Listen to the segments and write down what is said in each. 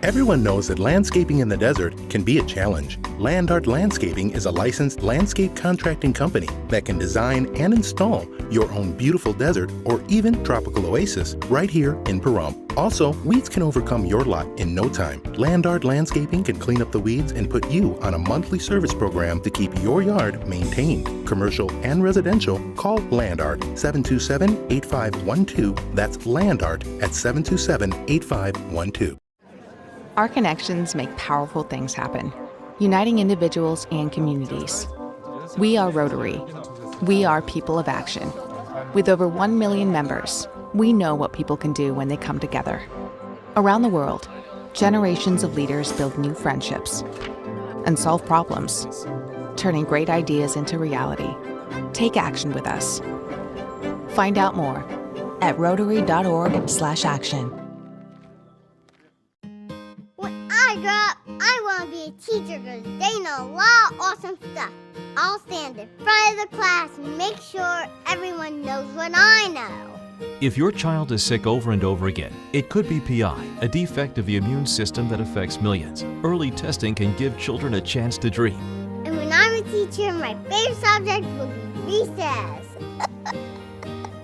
Everyone knows that landscaping in the desert can be a challenge. Land Art Landscaping is a licensed landscape contracting company that can design and install your own beautiful desert or even tropical oasis right here in Pahrump. Also, weeds can overcome your lot in no time. Land Art Landscaping can clean up the weeds and put you on a monthly service program to keep your yard maintained. Commercial and residential, call Land Art 727-8512. That's Land Art at 727-8512. Our connections make powerful things happen, uniting individuals and communities. We are Rotary. We are people of action. With over 1 million members, we know what people can do when they come together. Around the world, generations of leaders build new friendships and solve problems, turning great ideas into reality. Take action with us. Find out more at rotary.org/action. I grow up, I want to be a teacher because they know a lot of awesome stuff. I'll stand in front of the class and make sure everyone knows what I know. If your child is sick over and over again, it could be PI, a defect of the immune system that affects millions. Early testing can give children a chance to dream. And when I'm a teacher, my favorite subject will be recess.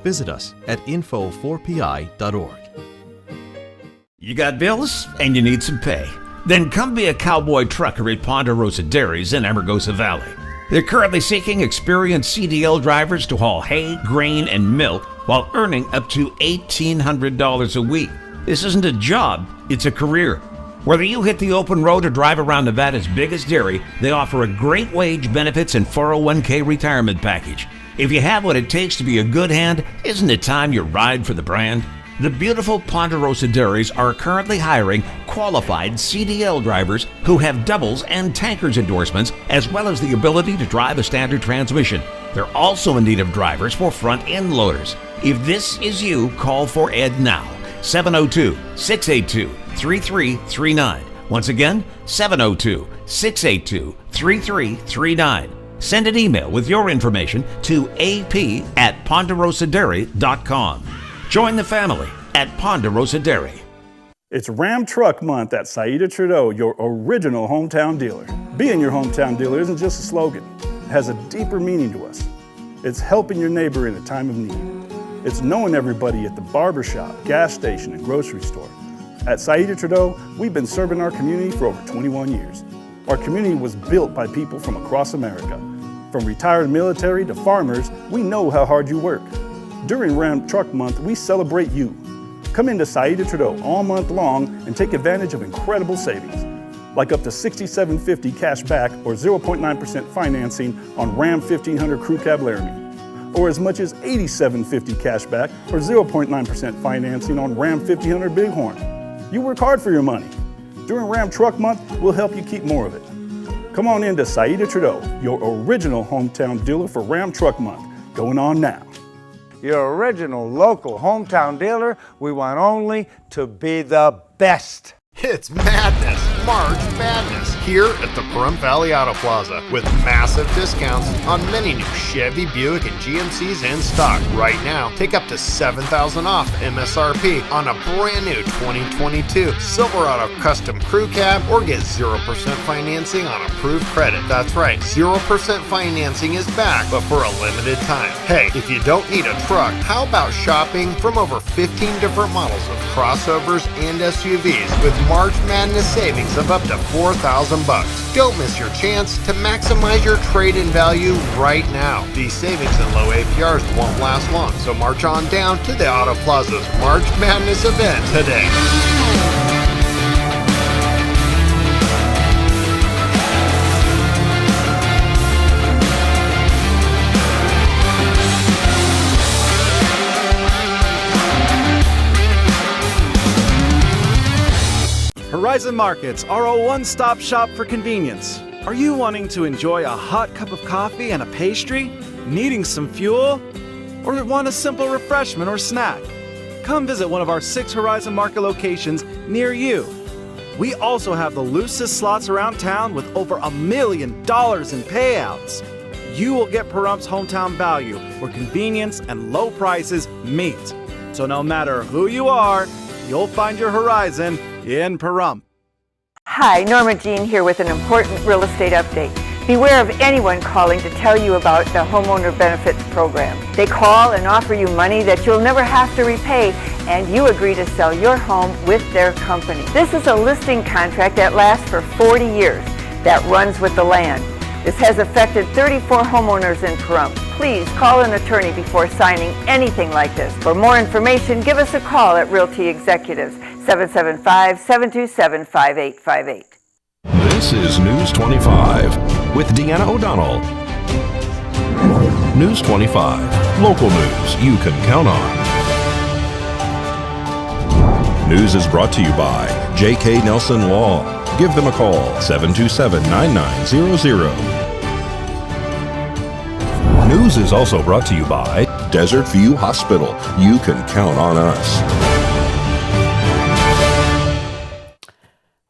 Visit us at info4pi.org. You got bills and you need some pay? Then come be a cowboy trucker at Ponderosa Dairies in Amargosa Valley. They're currently seeking experienced CDL drivers to haul hay, grain, and milk while earning up to $1,800 a week. This isn't a job, it's a career. Whether you hit the open road or drive around Nevada's biggest dairy, they offer a great wage, benefits, and 401k retirement package. If you have what it takes to be a good hand, isn't it time you ride for the brand? The beautiful Ponderosa Dairies are currently hiring qualified CDL drivers who have doubles and tankers endorsements, as well as the ability to drive a standard transmission. They're also in need of drivers for front-end loaders. If this is you, call for Ed now. 702-682-3339. Once again, 702-682-3339. Send an email with your information to ap@ponderosadairy.com. Join the family at Ponderosa Dairy. It's Ram Truck Month at Saida Trudeau, your original hometown dealer. Being your hometown dealer isn't just a slogan. It has a deeper meaning to us. It's helping your neighbor in a time of need. It's knowing everybody at the barbershop, gas station, and grocery store. At Saida Trudeau, we've been serving our community for over 21 years. Our community was built by people from across America. From retired military to farmers, we know how hard you work. During Ram Truck Month, we celebrate you. Come into Saida Trudeau all month long and take advantage of incredible savings, like up to $67.50 cash back or 0.9% financing on Ram 1500 Crew Cab Laramie, or as much as $87.50 cash back or 0.9% financing on Ram 1500 Bighorn. You work hard for your money. During Ram Truck Month, we'll help you keep more of it. Come on into Saida Trudeau, your original hometown dealer for Ram Truck Month, going on now. Your original local hometown dealer, we want only to be the best. It's madness, March Madness, here at the Pahrump Valley Auto Plaza with massive discounts on many new Chevy, Buick, and GMCs in stock right now. Take up to $7,000 off MSRP on a brand new 2022 Silverado Custom Crew Cab or get 0% financing on approved credit. That's right, 0% financing is back, but for a limited time. Hey, if you don't need a truck, how about shopping from over 15 different models of crossovers and SUVs with March Madness savings of up to $4,000. Don't miss your chance to maximize your trade-in value right now. These savings and low APRs won't last long, so march on down to the Auto Plaza's March Madness event today. Horizon Markets are a one-stop shop for convenience. Are you wanting to enjoy a hot cup of coffee and a pastry? Needing some fuel? Or want a simple refreshment or snack? Come visit one of our 6 Horizon Market locations near you. We also have the loosest slots around town with over $1 million in payouts. You will get Pahrump's hometown value where convenience and low prices meet. So no matter who you are, you'll find your Horizon in Pahrump. Hi, Norma Jean here with an important real estate update. Beware of anyone calling to tell you about the homeowner benefits program. They call and offer you money that you'll never have to repay, and you agree to sell your home with their company. This is a listing contract that lasts for 40 years, that runs with the land. This has affected 34 homeowners in Pahrump. Please call an attorney before signing anything like this. For more information, give us a call at Realty Executives, 775-727-5858. This is News 25 with Deanna O'Donnell. News 25, local news you can count on. News is brought to you by J.K. Nelson Law. Give them a call, 727-9900. News is also brought to you by Desert View Hospital. You can count on us.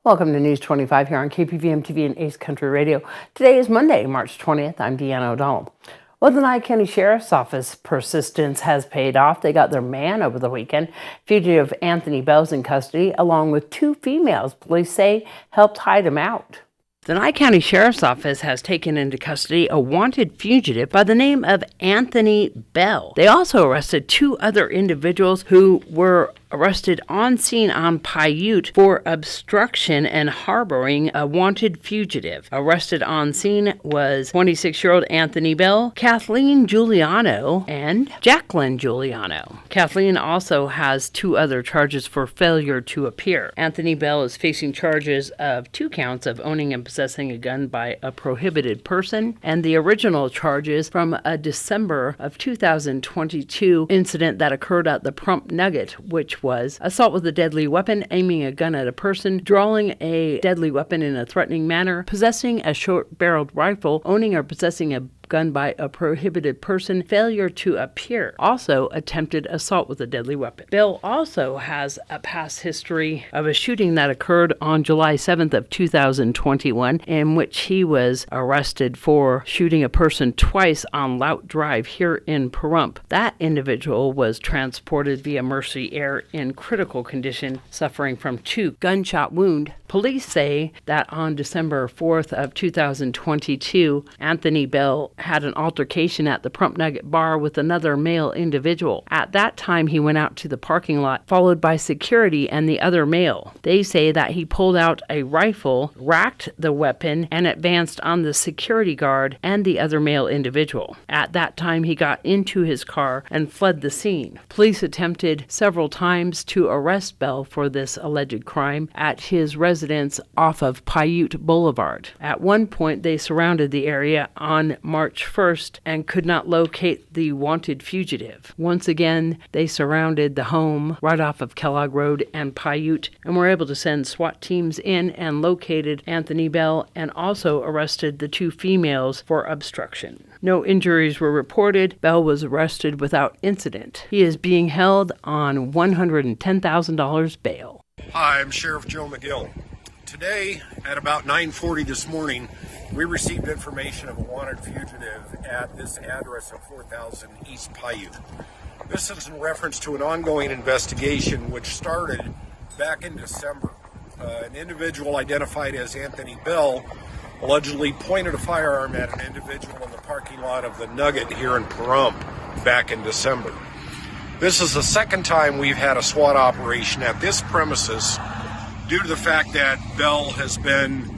Welcome to News 25 here on KPVM TV and Ace Country Radio. Today is Monday, March 20th. I'm Deanna O'Donnell. Well, the Nye County Sheriff's Office persistence has paid off. They got their man over the weekend. Fugitive Anthony Bell's in custody, along with 2 females police say helped hide him out. The Nye County Sheriff's Office has taken into custody a wanted fugitive by the name of Anthony Bell. They also arrested 2 other individuals who were arrested on scene on Paiute for obstruction and harboring a wanted fugitive. Arrested on scene was 26-year-old Anthony Bell, Kathleen Giuliano, and Jacqueline Giuliano. Kathleen also has 2 other charges for failure to appear. Anthony Bell is facing charges of 2 counts of owning and possessing a gun by a prohibited person, and the original charges from a December of 2022 incident that occurred at the Pahrump Nugget, which was assault with a deadly weapon, aiming a gun at a person, drawing a deadly weapon in a threatening manner, possessing a short-barreled rifle, owning or possessing a gun by a prohibited person, failure to appear, also attempted assault with a deadly weapon. Bill also has a past history of a shooting that occurred on July 7th of 2021, in which he was arrested for shooting a person twice on Lout Drive here in Pahrump. That individual was transported via Mercy Air in critical condition, suffering from 2 gunshot wounds. Police say that on December 4th of 2022, Anthony Bell had an altercation at the Pahrump Nugget bar with another male individual. At that time, he went out to the parking lot, followed by security and the other male. They say that he pulled out a rifle, racked the weapon, and advanced on the security guard and the other male individual. At that time, he got into his car and fled the scene. Police attempted several times to arrest Bell for this alleged crime at his residence off of Paiute Boulevard. At one point, they surrounded the area on March 1st and could not locate the wanted fugitive. Once again, they surrounded the home right off of Kellogg Road and Paiute and were able to send SWAT teams in and located Anthony Bell and also arrested the 2 females for obstruction. No injuries were reported. Bell was arrested without incident. He is being held on $110,000 bail. Hi, I'm Sheriff Joe McGill. Today, at about 9:40 this morning, we received information of a wanted fugitive at this address of 4000 East Paiute. This is in reference to an ongoing investigation which started back in December. An individual identified as Anthony Bell allegedly pointed a firearm at an individual in the parking lot of the Nugget here in Pahrump back in December. This is the second time we've had a SWAT operation at this premises due to the fact that Bell has been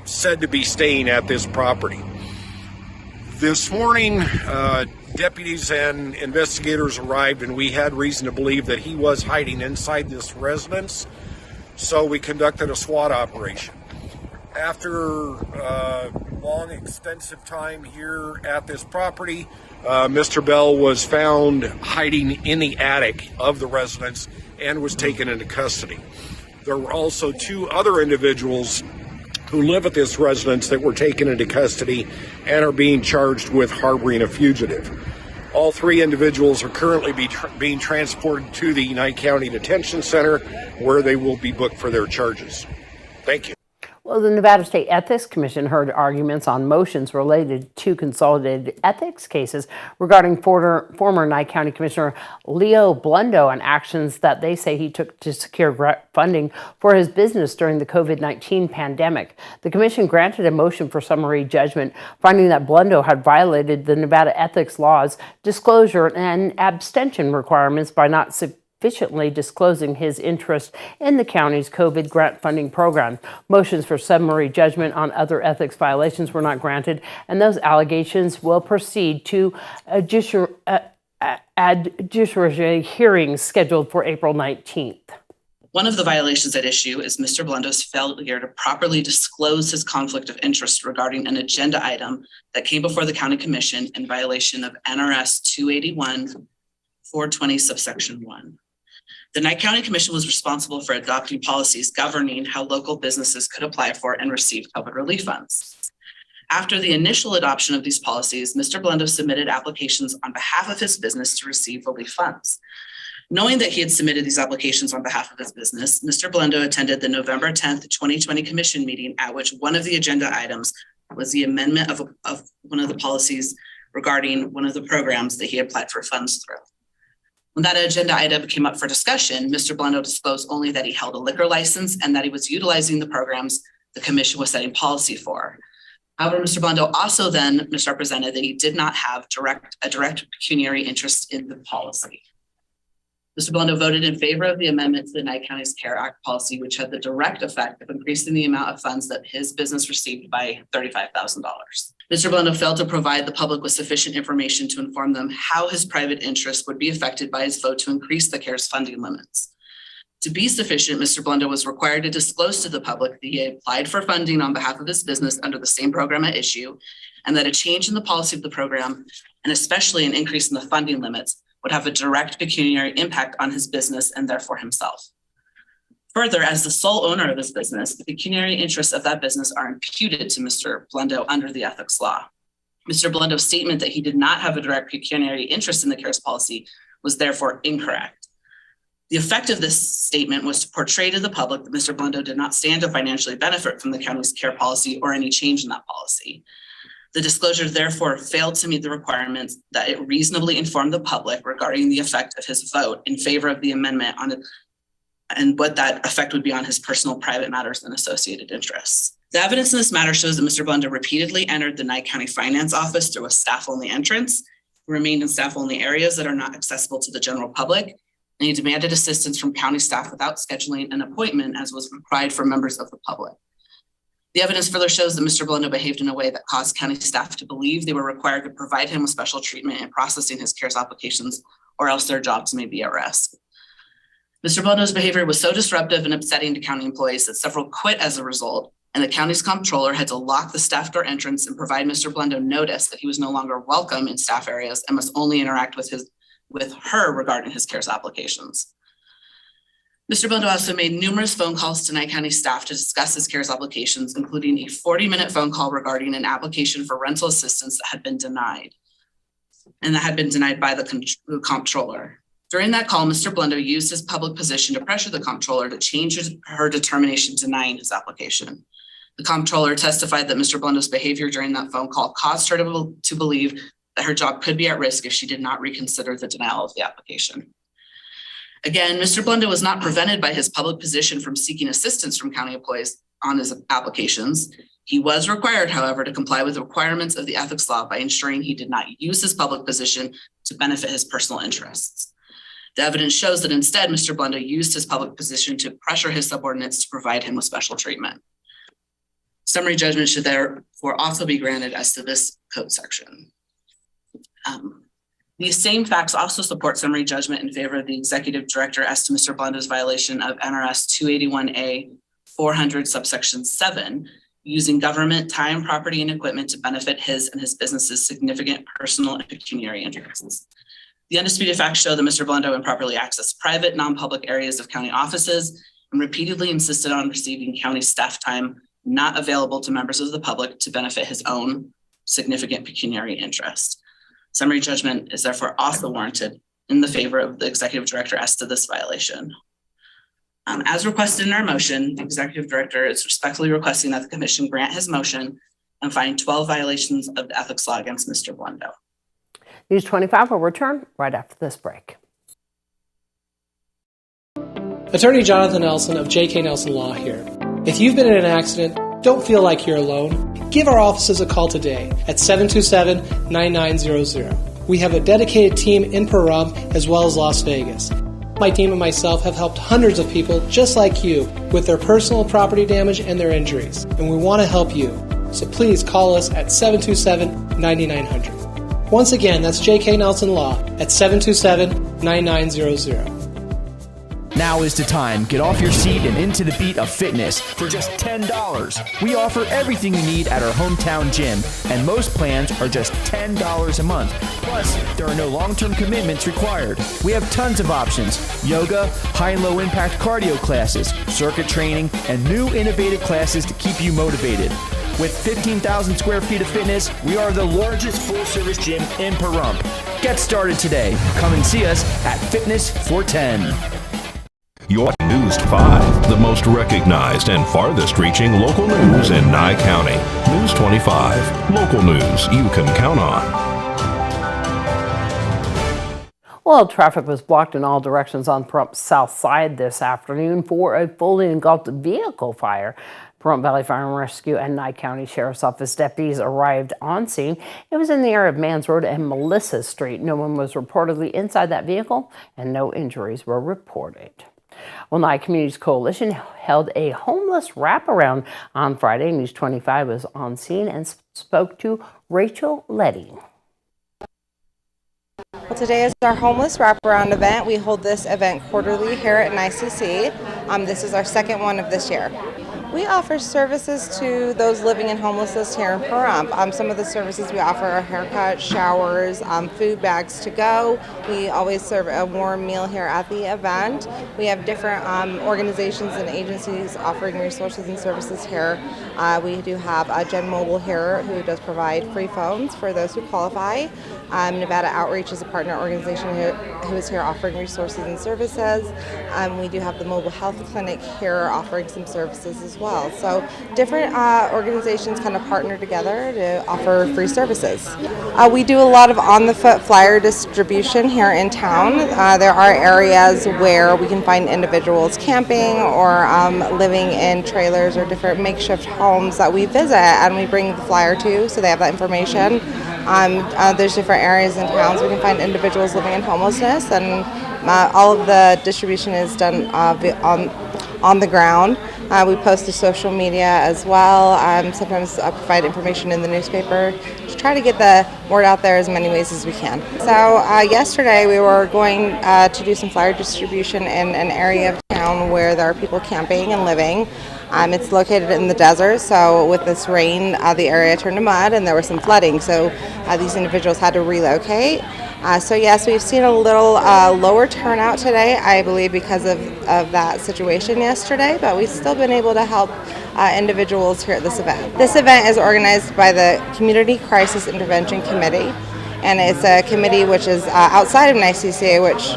said to be staying at this property. This morning, deputies and investigators arrived and we had reason to believe that he was hiding inside this residence, so we conducted a SWAT operation. After long, extensive time here at this property, Mr. Bell was found hiding in the attic of the residence and was taken into custody. There were also 2 other individuals who live at this residence that were taken into custody and are being charged with harboring a fugitive. All 3 individuals are currently being transported to the Nye County Detention Center, where they will be booked for their charges. Thank you. Well, the Nevada State Ethics Commission heard arguments on motions related to consolidated ethics cases regarding former Nye County Commissioner Leo Blundo and actions that they say he took to secure grant funding for his business during the COVID-19 pandemic. The commission granted a motion for summary judgment, finding that Blundo had violated the Nevada ethics laws, disclosure and abstention requirements by not sufficiently disclosing his interest in the county's COVID grant funding program. Motions for summary judgment on other ethics violations were not granted, and those allegations will proceed to judiciary hearings scheduled for April 19th. One of the violations at issue is Mr. Blundo's failure to properly disclose his conflict of interest regarding an agenda item that came before the County Commission in violation of NRS 281-420 subsection 1. The Nye County Commission was responsible for adopting policies governing how local businesses could apply for and receive COVID relief funds. After the initial adoption of these policies, Mr. Blundo submitted applications on behalf of his business to receive relief funds. Knowing that he had submitted these applications on behalf of his business, Mr. Blundo attended the November 10th, 2020 Commission meeting, at which one of the agenda items was the amendment of one of the policies regarding one of the programs that he applied for funds through. When that agenda item came up for discussion, Mr. Blundo disclosed only that he held a liquor license and that he was utilizing the programs the commission was setting policy for. However, Mr. Blundo also then misrepresented that he did not have a direct pecuniary interest in the policy. Mr. Blundo voted in favor of the amendment to the Nye County's CARE Act policy, which had the direct effect of increasing the amount of funds that his business received by $35,000. Mr. Blundo failed to provide the public with sufficient information to inform them how his private interest would be affected by his vote to increase the CARE's funding limits. To be sufficient, Mr. Blundo was required to disclose to the public that he had applied for funding on behalf of his business under the same program at issue, and that a change in the policy of the program, and especially an increase in the funding limits, would have a direct pecuniary impact on his business and therefore himself. Further, as the sole owner of his business, the pecuniary interests of that business are imputed to Mr. Blundo under the ethics law. Mr. Blundo's statement that he did not have a direct pecuniary interest in the CARES policy was therefore incorrect. The effect of this statement was to portray to the public that Mr. Blundo did not stand to financially benefit from the county's CARE policy or any change in that policy. The disclosure therefore failed to meet the requirements that it reasonably inform the public regarding the effect of his vote in favor of the amendment on it and what that effect would be on his personal private matters and associated interests. The evidence in this matter shows that Mr. Blundo repeatedly entered the Nye County Finance Office through a staff-only entrance, remained in staff-only areas that are not accessible to the general public, and he demanded assistance from county staff without scheduling an appointment as was required for members of the public. The evidence further shows that Mr. Blundo behaved in a way that caused county staff to believe they were required to provide him with special treatment in processing his CARES applications, or else their jobs may be at risk. Mr. Blundo's behavior was so disruptive and upsetting to county employees that several quit as a result, and the county's comptroller had to lock the staff door entrance and provide Mr. Blundo notice that he was no longer welcome in staff areas and must only interact with her regarding his CARES applications. Mr. Blundo also made numerous phone calls to Nye County staff to discuss his CARES applications, including a 40-minute phone call regarding an application for rental assistance that had been denied, and that had been denied by the comptroller. During that call, Mr. Blundo used his public position to pressure the comptroller to change her determination denying his application. The comptroller testified that Mr. Blundo's behavior during that phone call caused her to believe that her job could be at risk if she did not reconsider the denial of the application. Again, Mr. Blundo was not prevented by his public position from seeking assistance from county employees on his applications. He was required, however, to comply with the requirements of the ethics law by ensuring he did not use his public position to benefit his personal interests. The evidence shows that instead, Mr. Blundo used his public position to pressure his subordinates to provide him with special treatment. Summary judgment should therefore also be granted as to this code section. These same facts also support summary judgment in favor of the executive director as to Mr. Blundo's violation of NRS 281A 400 subsection 7, using government time, property, and equipment to benefit his and his business's significant personal and pecuniary interests. The undisputed facts show that Mr. Blundo improperly accessed private, non-public areas of county offices and repeatedly insisted on receiving county staff time not available to members of the public to benefit his own significant pecuniary interest. Summary judgment is therefore also warranted in the favor of the executive director as to this violation. As requested in our motion, the executive director is respectfully requesting that the commission grant his motion and find 12 violations of the ethics law against Mr. Blendo. News 25 will return right after this break. Attorney Jonathan Nelson of J.K. Nelson Law here. If you've been in an accident, don't feel like you're alone. Give our offices a call today at 727-9900. We have a dedicated team in Pahrump as well as Las Vegas. My team and myself have helped hundreds of people just like you with their personal property damage and their injuries, and we want to help you. So please call us at 727-9900. Once again, that's J.K. Nelson Law at 727-9900. Now is the time. Get off your seat and into the beat of fitness for just $10. We offer everything you need at our hometown gym, and most plans are just $10 a month. Plus, there are no long-term commitments required. We have tons of options: yoga, high and low impact cardio classes, circuit training, and new innovative classes to keep you motivated. With 15,000 square feet of fitness, we are the largest full-service gym in Pahrump. Get started today. Come and see us at Fitness 410. Your News 5, the most recognized and farthest reaching local news in Nye County. News 25, local news you can count on. Well, traffic was blocked in all directions on Pahrump's south side this afternoon for a fully engulfed vehicle fire. Pahrump Valley Fire and Rescue and Nye County Sheriff's Office deputies arrived on scene. It was in the area of Mans Road and Melissa Street. No one was reportedly inside that vehicle, and no injuries were reported. Well, Nye Communities Coalition held a homeless wraparound on Friday. News 25 was on scene and spoke to Rachel Letty. Well, today is our homeless wraparound event. We hold this event quarterly here at NICC. This is our second one of this year. We offer services to those living in homelessness here in Pahrump. Some of the services we offer are haircuts, showers, food bags to go. We always serve a warm meal here at the event. We have different organizations and agencies offering resources and services here. We do have Gen Mobile here who does provide free phones for those who qualify. Nevada Outreach is a partner organization who is here offering resources and services. We do have the Mobile Health Clinic here offering some services as well. So different organizations kind of partner together to offer free services. We do a lot of on-the-foot flyer distribution here in town. There are areas where we can find individuals camping or living in trailers or different makeshift homes that we visit, and we bring the flyer to so they have that information. There's different areas in towns we can find individuals living in homelessness, and all of the distribution is done on the ground. We post to social media as well. Sometimes provide information in the newspaper to try to get the word out there as many ways as we can. So yesterday we were going to do some flyer distribution in an area of town where there are people camping and living. It's located in the desert, so with this rain, the area turned to mud and there was some flooding, so these individuals had to relocate. So yes, we've seen a little lower turnout today, I believe because of that situation yesterday, but we've still been able to help individuals here at this event. This event is organized by the Community Crisis Intervention Committee, and it's a committee which is outside of NICC, which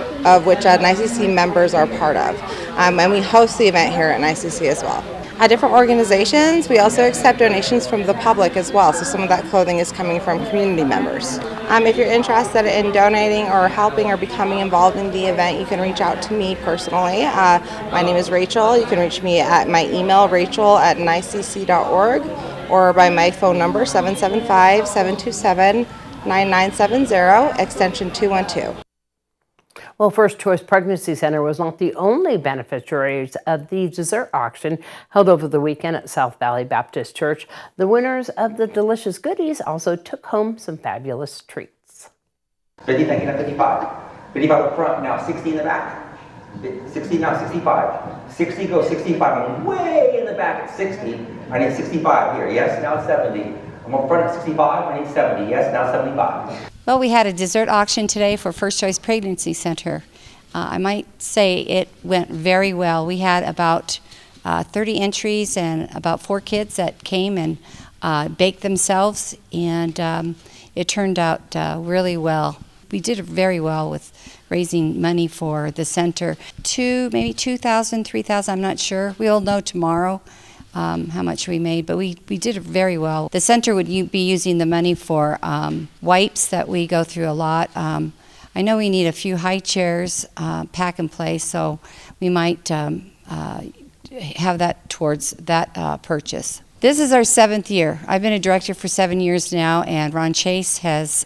NICC members are part of. And we host the event here at NICC as well. Different organizations, we also accept donations from the public as well, so some of that clothing is coming from community members. If you're interested in donating or helping or becoming involved in the event, you can reach out to me personally. My name is Rachel. You can reach me at my email, rachel@nicc.org, or by my phone number, 775-727-9970, extension 212. Well, First Choice Pregnancy Center was not the only beneficiaries of the dessert auction held over the weekend at South Valley Baptist Church. The winners of the delicious goodies also took home some fabulous treats. 50, thank you, now 55. 55 up front, now 60 in the back. 60, now 65. 60, go 65. I'm way in the back at 60. I need 65 here. Yes, now 70. I'm up front at 65. I need 70. Yes, now 75. Well, we had a dessert auction today for First Choice Pregnancy Center. I might say it went very well. We had about 30 entries and about 4 kids that came and baked themselves, and it turned out really well. We did very well with raising money for the center. Maybe 2,000, 3,000, I'm not sure. We'll know tomorrow how much we made, but we did very well. The center would be using the money for wipes that we go through a lot. I know we need a few high chairs, pack and play, so we might have that towards that purchase. This is our 7th year. I've been a director for 7 years now, and Ron Chase has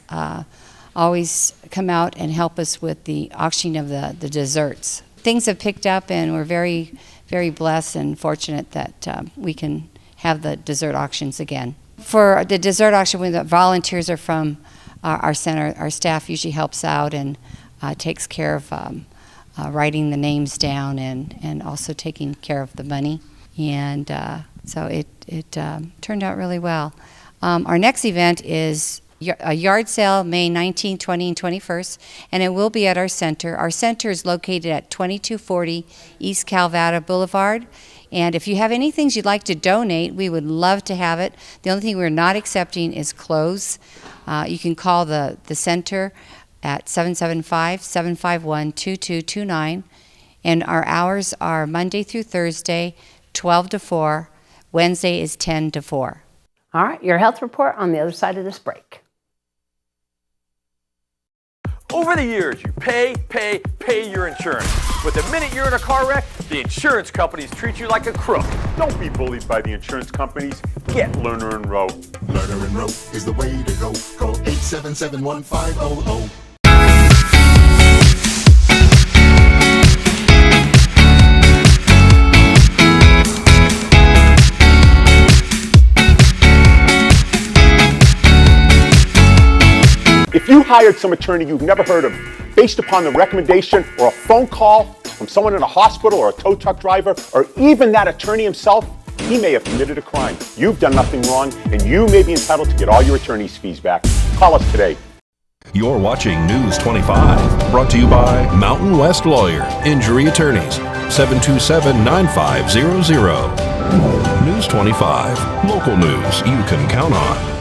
always come out and help us with the auctioning of the desserts. Things have picked up, and we're very, very blessed and fortunate that we can have the dessert auctions again. For the dessert auction, when the volunteers are from our center, our staff usually helps out and takes care of writing the names down and also taking care of the money. And so it turned out really well. Our next event is a yard sale, May 19th, 20th, and 21st, and it will be at our center. Our center is located at 2240 East Calvada Boulevard. And if you have any things you'd like to donate, we would love to have it. The only thing we're not accepting is clothes. You can call the center at 775-751-2229. And our hours are Monday through Thursday, 12 to 4. Wednesday is 10 to 4. All right, your health report on the other side of this break. Over the years, you pay your insurance. But the minute you're in a car wreck, the insurance companies treat you like a crook. Don't be bullied by the insurance companies. Get Lerner and Rowe. Lerner and Rowe is the way to go. Call 877-1500. If you hired some attorney you've never heard of based upon the recommendation or a phone call from someone in a hospital or a tow truck driver or even that attorney himself, he may have committed a crime. You've done nothing wrong and you may be entitled to get all your attorney's fees back. Call us today. You're watching News 25, brought to you by Mountain West Lawyer, Injury Attorneys, 727-9500. News 25, local news you can count on.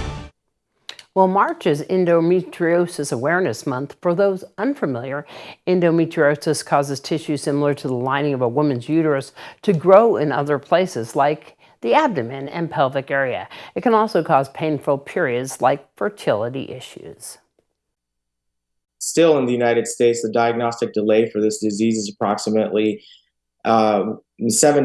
Well, March is Endometriosis Awareness Month. For those unfamiliar, endometriosis causes tissue similar to the lining of a woman's uterus to grow in other places, like the abdomen and pelvic area. It can also cause painful periods like fertility issues. Still in the United States, the diagnostic delay for this disease is approximately 7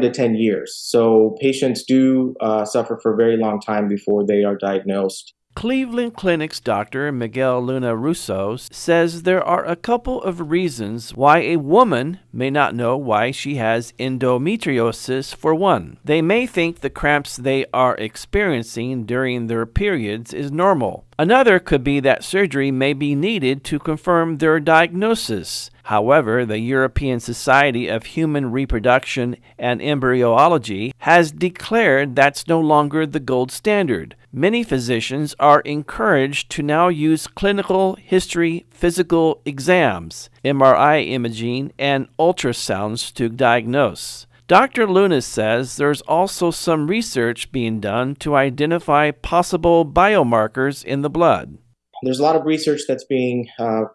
to 10 years. So patients do suffer for a very long time before they are diagnosed. Cleveland Clinic's Dr. Miguel Luna Russo says there are a couple of reasons why a woman may not know why she has endometriosis. For one, they may think the cramps they are experiencing during their periods is normal. Another could be that surgery may be needed to confirm their diagnosis. However, the European Society of Human Reproduction and Embryology has declared that's no longer the gold standard. Many physicians are encouraged to now use clinical history physical exams, MRI imaging, and ultrasounds to diagnose. Dr. Luna says there's also some research being done to identify possible biomarkers in the blood. There's a lot of research that's being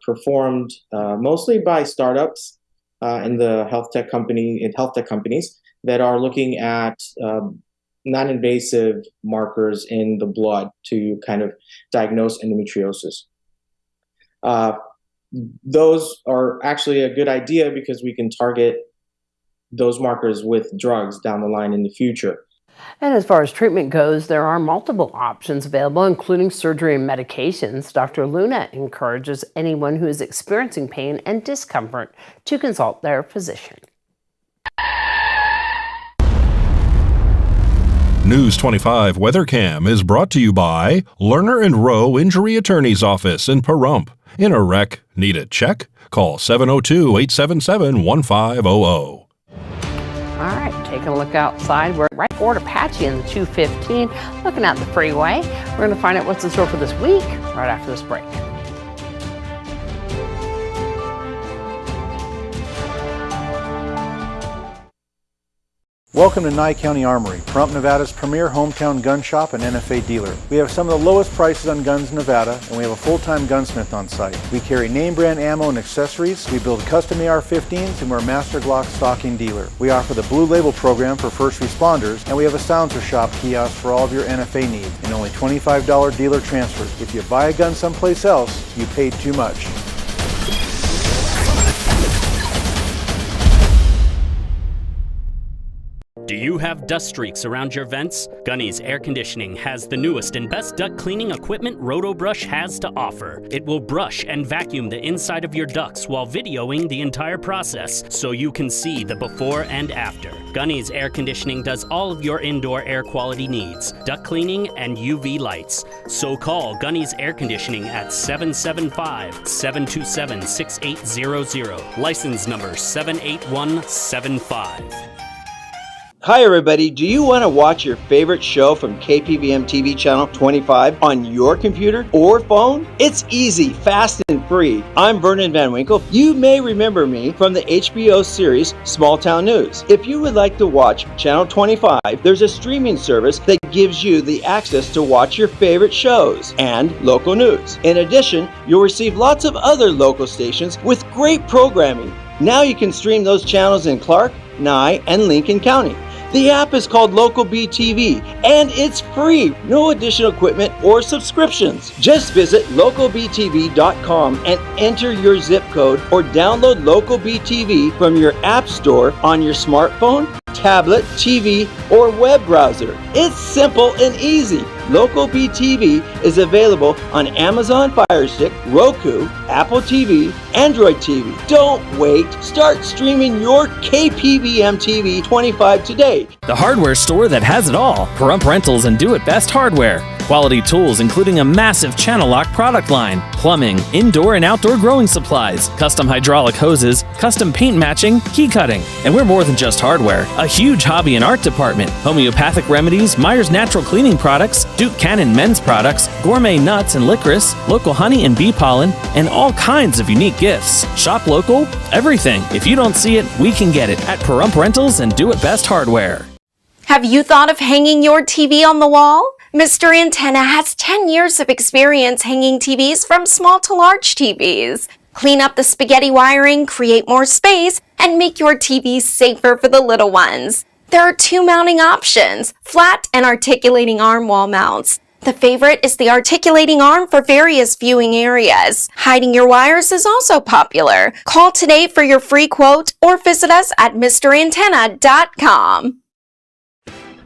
performed mostly by startups in the health tech companies that are looking at non-invasive markers in the blood to kind of diagnose endometriosis. Those are actually a good idea because we can target those markers with drugs down the line in the future. And as far as treatment goes, there are multiple options available, including surgery and medications. Dr. Luna encourages anyone who is experiencing pain and discomfort to consult their physician. News 25 WeatherCam is brought to you by Lerner and Rowe Injury Attorney's Office in Pahrump. In a wreck, need a check? Call 702-877-1500. All right, taking a look outside. We're right Fort Apache in the 215, looking at the freeway. We're going to find out what's in store for this week right after this break. Welcome to Nye County Armory, Pahrump, Nevada's premier hometown gun shop and NFA dealer. We have some of the lowest prices on guns in Nevada, and we have a full-time gunsmith on site. We carry name brand ammo and accessories. We build custom AR-15s, and we're a Master Glock stocking dealer. We offer the Blue Label program for first responders, and we have a Silencer Shop kiosk for all of your NFA needs, and only $25 dealer transfers. If you buy a gun someplace else, you paid too much. Do you have dust streaks around your vents? Gunny's Air Conditioning has the newest and best duct cleaning equipment RotoBrush has to offer. It will brush and vacuum the inside of your ducts while videoing the entire process so you can see the before and after. Gunny's Air Conditioning does all of your indoor air quality needs, duct cleaning and UV lights. So call Gunny's Air Conditioning at 775-727-6800. License number 78175. Hi everybody, do you want to watch your favorite show from KPVM TV channel 25 on your computer or phone? It's easy, fast, and free. I'm Vernon Van Winkle. You may remember me from the HBO series Small Town News. If you would like to watch channel 25, there's a streaming service that gives you the access to watch your favorite shows and local news. In addition, you'll receive lots of other local stations with great programming. Now you can stream those channels in Clark, Nye, and Lincoln County. The app is called Local BTV, and it's free. No additional equipment or subscriptions. Just visit localbtv.com and enter your zip code or download Local BTV from your app store on your smartphone, tablet, TV, or web browser. It's simple and easy. Local BTV is available on Amazon Fire Stick, Roku, Apple TV, Android TV. Don't wait. Start streaming your KPVM TV 25 today. The hardware store that has it all. Pahrump Rentals and Do It Best Hardware. Quality tools including a massive channel lock product line, plumbing, indoor and outdoor growing supplies, custom hydraulic hoses, custom paint matching, key cutting. And we're more than just hardware. A huge hobby and art department, homeopathic remedies, Myers Natural Cleaning Products, Duke Cannon men's products, gourmet nuts and licorice, local honey and bee pollen, and all kinds of unique gifts. Shop local, everything. If you don't see it, we can get it at Pahrump Rentals and Do It Best Hardware. Have you thought of hanging your TV on the wall? Mr. Antenna has 10 years of experience hanging TVs from small to large TVs. Clean up the spaghetti wiring, create more space, and make your TV safer for the little ones. There are 2 mounting options, flat and articulating arm wall mounts. The favorite is the articulating arm for various viewing areas. Hiding your wires is also popular. Call today for your free quote or visit us at MrAntenna.com.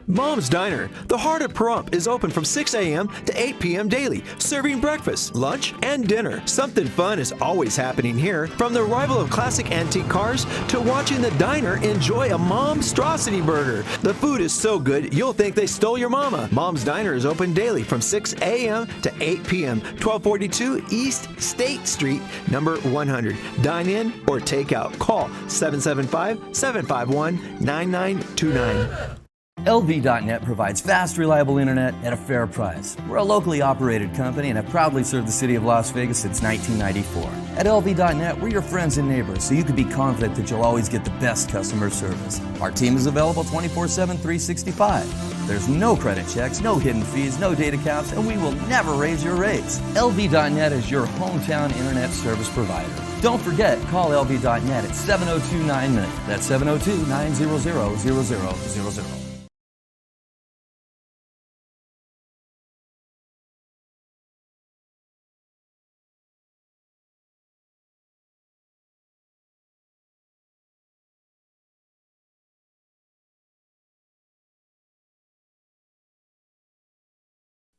Mom's Diner, the heart of Pahrump, is open from 6 a.m. to 8 p.m. daily, serving breakfast, lunch, and dinner. Something fun is always happening here, from the arrival of classic antique cars to watching the diner enjoy a Momstrosity burger. The food is so good, you'll think they stole your mama. Mom's Diner is open daily from 6 a.m. to 8 p.m., 1242 East State Street, number 100. Dine in or take out. Call 775-751-9929. LV.net provides fast, reliable internet at a fair price. We're a locally operated company and have proudly served the city of Las Vegas since 1994. At LV.net, we're your friends and neighbors, so you can be confident that you'll always get the best customer service. Our team is available 24/7, 365. There's no credit checks, no hidden fees, no data caps, and we will never raise your rates. LV.net is your hometown internet service provider. Don't forget, call LV.net at 702-9-MILLION. That's 702-900-0000.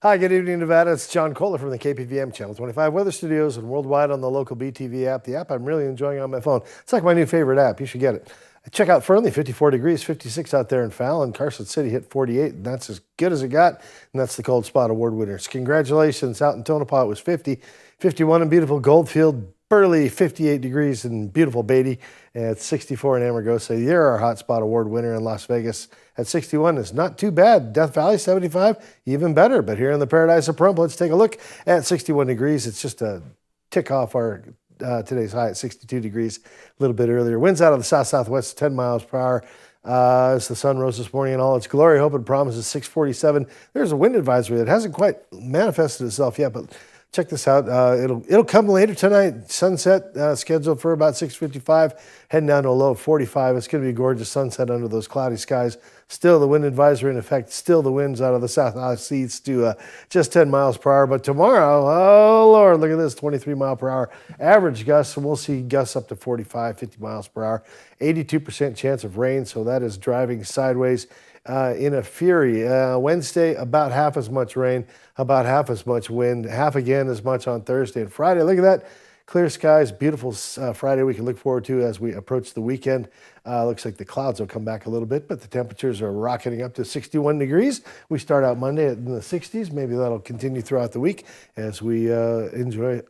Hi, good evening, Nevada. It's John Kohler from the KPVM Channel 25 Weather Studios and worldwide on the local BTV app. The app I'm really enjoying on my phone. It's like my new favorite app. You should get it. Check out Fernley, 54 degrees, 56 out there in Fallon. Carson City hit 48, and that's as good as it got, and that's the Cold Spot Award winners. Congratulations. Out in Tonopah, it was 50, 51 in beautiful Goldfield, Burley, 58 degrees in beautiful Beatty, and it's 64 in Amargosa. You're our Hot Spot Award winner in Las Vegas at 61 is not too bad. Death Valley, 75, even better. But here in the paradise of Pahrump, let's take a look at 61 degrees. It's just a tick off our today's high at 62 degrees a little bit earlier. Winds out of the south-southwest, 10 miles per hour. as the sun rose this morning in all its glory. Hope and promise is 647. There's a wind advisory that hasn't quite manifested itself yet, but check this out. It'll come later tonight. Sunset scheduled for about 6:55, heading down to a low of 45. It's going to be a gorgeous sunset under those cloudy skies. Still the wind advisory in effect. Still the winds out of the southeast to just 10 miles per hour. But tomorrow, oh Lord, look at this, 23 mile per hour average gusts. And we'll see gusts up to 45, 50 miles per hour. 82% chance of rain, so that is driving sideways in a fury. Wednesday, about half as much rain, about half as much wind, half again as much on Thursday and Friday. Look at that. Clear skies, beautiful Friday we can look forward to as we approach the weekend. Looks like the clouds will come back a little bit, but the temperatures are rocketing up to 61 degrees. We start out Monday in the 60s. Maybe that'll continue throughout the week as we enjoy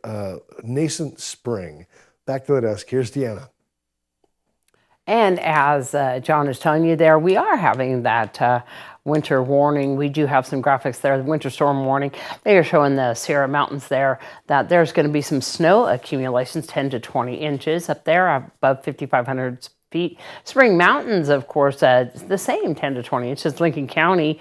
nascent spring. Back to the desk. Here's Deanna. And as John is telling you there, we are having that winter warning. We do have some graphics there, the winter storm warning. They are showing the Sierra Mountains there that there's going to be some snow accumulations, 10 to 20 inches up there above 5,500 feet. Spring Mountains, of course, the same 10 to 20 inches. Lincoln County,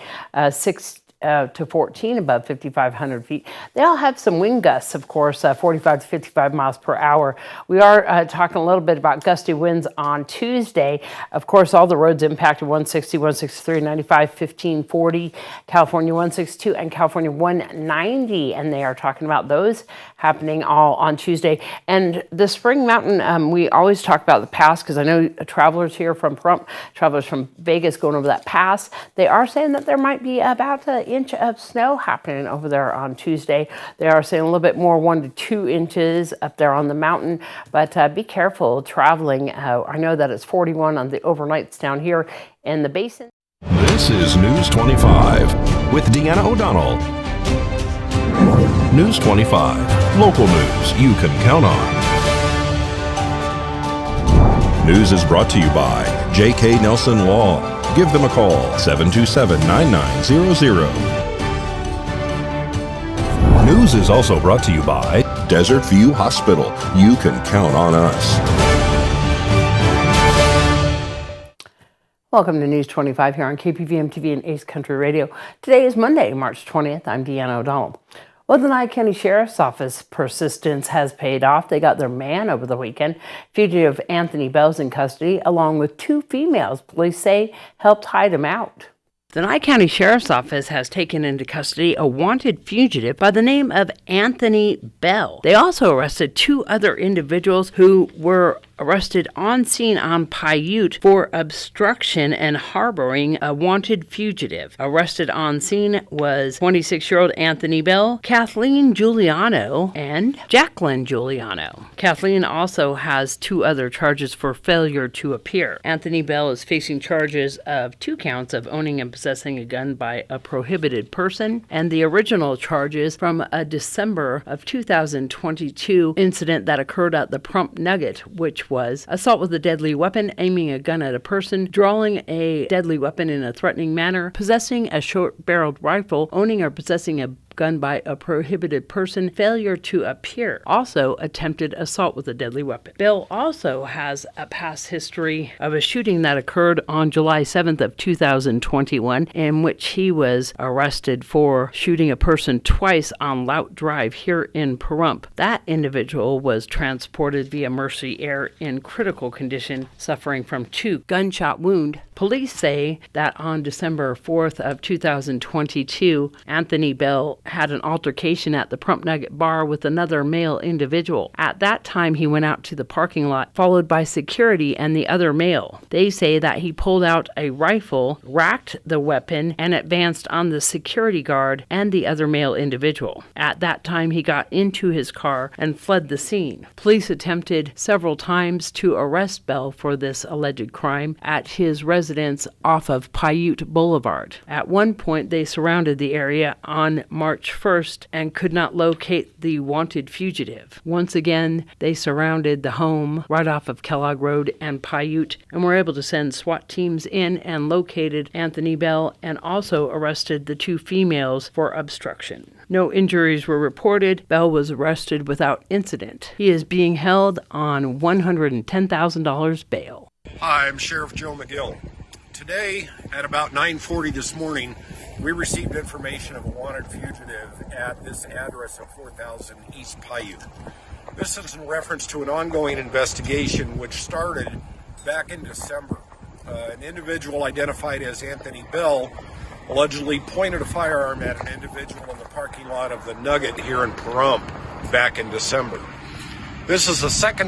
6 to 14 above 5,500 feet. They all have some wind gusts, of course, 45 to 55 miles per hour. We are talking a little bit about gusty winds on Tuesday. Of course, all the roads impacted 160, 163, 95, 15, 40, California 162, and California 190. And they are talking about those happening all on Tuesday. And the Spring Mountain, we always talk about the pass because I know travelers here from Pahrump, travelers from Vegas going over that pass, they are saying that there might be about an inch of snow happening over there on Tuesday. They are saying a little bit more, 1 to 2 inches up there on the mountain, but be careful traveling. I know that it's 41 on the overnights down here in the basin. This is News 25 with Deanna O'Donnell. News 25, local news you can count on. News is brought to you by J.K. Nelson Law. Give them a call, 727-9900. News is also brought to you by Desert View Hospital. You can count on us. Welcome to News 25 here on KPVM TV and Ace Country Radio. Today is Monday, March 20th. I'm Deanna O'Donnell. Well, the Nye County Sheriff's Office persistence has paid off. They got their man over the weekend. Fugitive Anthony Bell's in custody, along with 2 females police say helped hide him out. The Nye County Sheriff's Office has taken into custody a wanted fugitive by the name of Anthony Bell. They also arrested 2 other individuals who were arrested on scene on Paiute for obstruction and harboring a wanted fugitive. Arrested on scene was 26-year-old Anthony Bell, Kathleen Giuliano, and Jacqueline Giuliano. Kathleen also has 2 other charges for failure to appear. Anthony Bell is facing charges of 2 counts of owning and possessing a gun by a prohibited person, and the original charges from a December of 2022 incident that occurred at the Pahrump Nugget, which was assault with a deadly weapon, aiming a gun at a person, drawing a deadly weapon in a threatening manner, possessing a short-barreled rifle, owning or possessing a gun by a prohibited person, failure to appear. Also, attempted assault with a deadly weapon. Bill also has a past history of a shooting that occurred on July 7th of 2021, in which he was arrested for shooting a person twice on Lout Drive here in Pahrump. That individual was transported via Mercy Air in critical condition, suffering from 2 gunshot wounds. Police say that on December 4th of 2022, Anthony Bell had an altercation at the Pahrump Nugget bar with another male individual. At that time, he went out to the parking lot, followed by security and the other male. They say that he pulled out a rifle, racked the weapon, and advanced on the security guard and the other male individual. At that time, he got into his car and fled the scene. Police attempted several times to arrest Bell for this alleged crime at his residence off of Paiute Boulevard. At one point, they surrounded the area on March 1st and could not locate the wanted fugitive. Once again, they surrounded the home right off of Kellogg Road and Paiute and were able to send SWAT teams in and located Anthony Bell and also arrested the 2 females for obstruction. No injuries were reported. Bell was arrested without incident. He is being held on $110,000 bail. Hi, I'm Sheriff Joe McGill. Today, at about 9:40 this morning, we received information of a wanted fugitive at this address of 4000 East Paiute. This is in reference to an ongoing investigation which started back in December. An individual identified as Anthony Bell allegedly pointed a firearm at an individual in the parking lot of the Nugget here in Pahrump back in December. This is the second